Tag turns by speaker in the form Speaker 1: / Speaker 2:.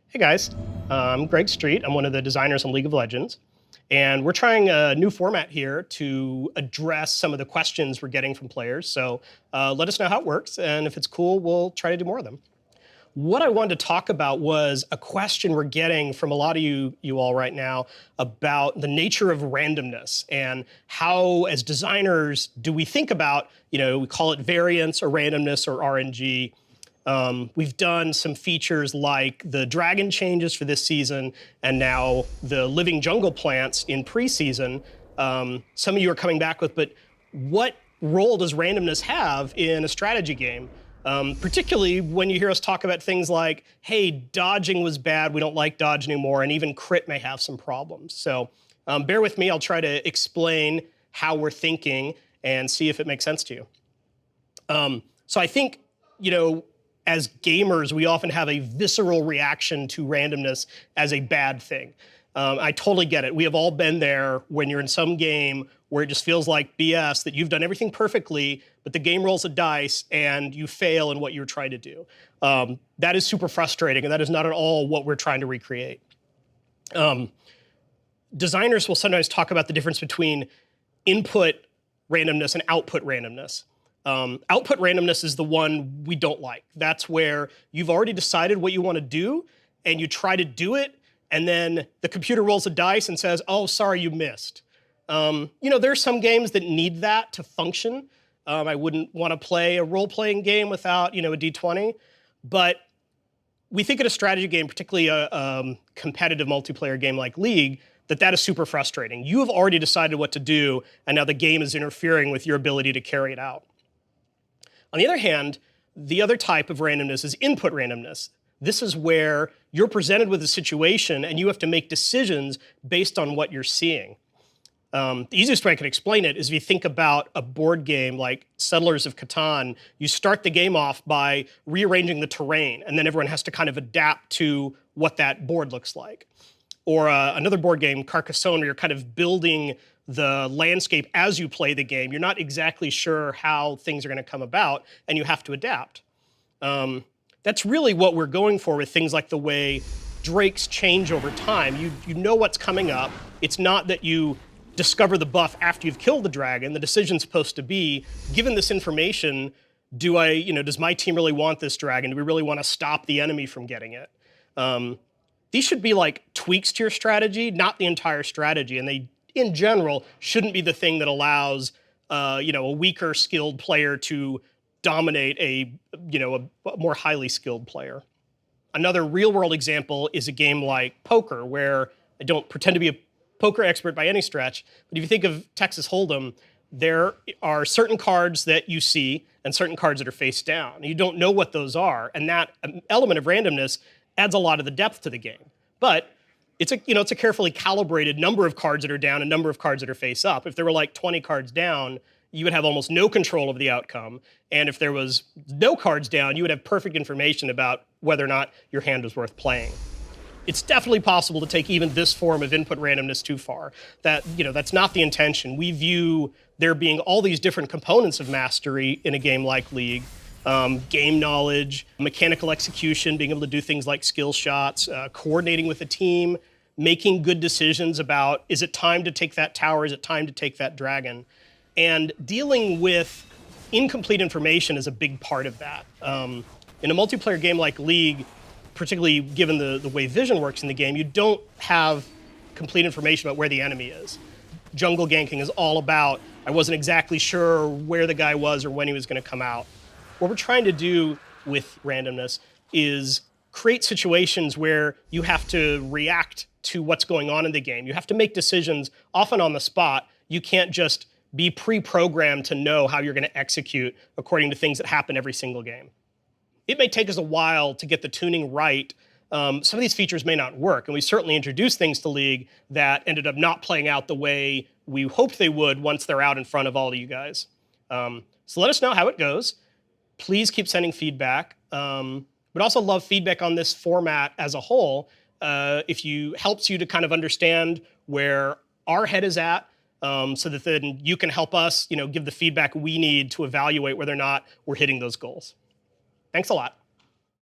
Speaker 1: Hey guys, I'm Greg Street. I'm one of the designers on League of Legends. And we're trying a new format here to address some of the questions we're getting from players. So let us know how it works. And if it's cool, we'll try to do more of them. What I wanted to talk about was a question we're getting from a lot of you all right now about the nature of randomness and how, as designers, do we think about, we call it variance or randomness or RNG. We've done some features like the dragon changes for this season and now the living jungle plants in preseason. Some of you are coming back with, but what role does randomness have in a strategy game? Particularly when you hear us talk about things like, hey, dodging was bad, we don't like dodge anymore, and even crit may have some problems. So bear with me, I'll try to explain how we're thinking and see if it makes sense to you. So I think, as gamers, we often have a visceral reaction to randomness as a bad thing. I totally get it. We have all been there when you're in some game where it just feels like BS, that you've done everything perfectly, but the game rolls a dice and you fail in what you're trying to do. That is super frustrating, and that is not at all what we're trying to recreate. Designers will sometimes talk about the difference between input randomness and output randomness. Output randomness is the one we don't like. That's where you've already decided what you want to do, and you try to do it, and then the computer rolls a dice and says, oh, sorry, you missed. There's some games that need that to function. I wouldn't want to play a role-playing game without, a D20. But we think in a strategy game, particularly a competitive multiplayer game like League, that is super frustrating. You have already decided what to do, and now the game is interfering with your ability to carry it out. On the other hand, the other type of randomness is input randomness. This is where you're presented with a situation and you have to make decisions based on what you're seeing. The easiest way I can explain it is if you think about a board game like Settlers of Catan, you start the game off by rearranging the terrain, and then everyone has to kind of adapt to what that board looks like. Or another board game, Carcassonne, where you're kind of building the landscape as you play the game. You're not exactly sure how things are going to come about, and you have to adapt. That's really what we're going for with things like the way drakes change over time. You know what's coming up. It's not that you discover the buff after you've killed the dragon. The decision's supposed to be, given this information, does my team really want this dragon? Do we really want to stop the enemy from getting it? These should be like tweaks to your strategy, not the entire strategy. And they, in general, shouldn't be the thing that allows a weaker skilled player to dominate a more highly skilled player. Another real world example is a game like poker, where I don't pretend to be a poker expert by any stretch, but if you think of Texas Hold'em, there are certain cards that you see and certain cards that are face down. You don't know what those are, and that element of randomness adds a lot of the depth to the game. But it's a carefully calibrated number of cards that are down and number of cards that are face up. If there were like 20 cards down, you would have almost no control of the outcome. And if there was no cards down, you would have perfect information about whether or not your hand was worth playing. It's definitely possible to take even this form of input randomness too far. That's not the intention. We view there being all these different components of mastery in a game like League. Game knowledge, mechanical execution, being able to do things like skill shots, coordinating with a team, making good decisions about, is it time to take that tower, is it time to take that dragon? And dealing with incomplete information is a big part of that. In a multiplayer game like League, particularly given the way vision works in the game, you don't have complete information about where the enemy is. Jungle ganking is all about, I wasn't exactly sure where the guy was or when he was going to come out. What we're trying to do with randomness is create situations where you have to react to what's going on in the game. You have to make decisions often on the spot. You can't just be pre-programmed to know how you're going to execute according to things that happen every single game. It may take us a while to get the tuning right. Some of these features may not work, and we certainly introduced things to League that ended up not playing out the way we hoped they would once they're out in front of all of you guys. So let us know how it goes. Please keep sending feedback. We'd also love feedback on this format as a whole. If helps you to kind of understand where our head is at, so that then you can help us, give the feedback we need to evaluate whether or not we're hitting those goals. Thanks a lot.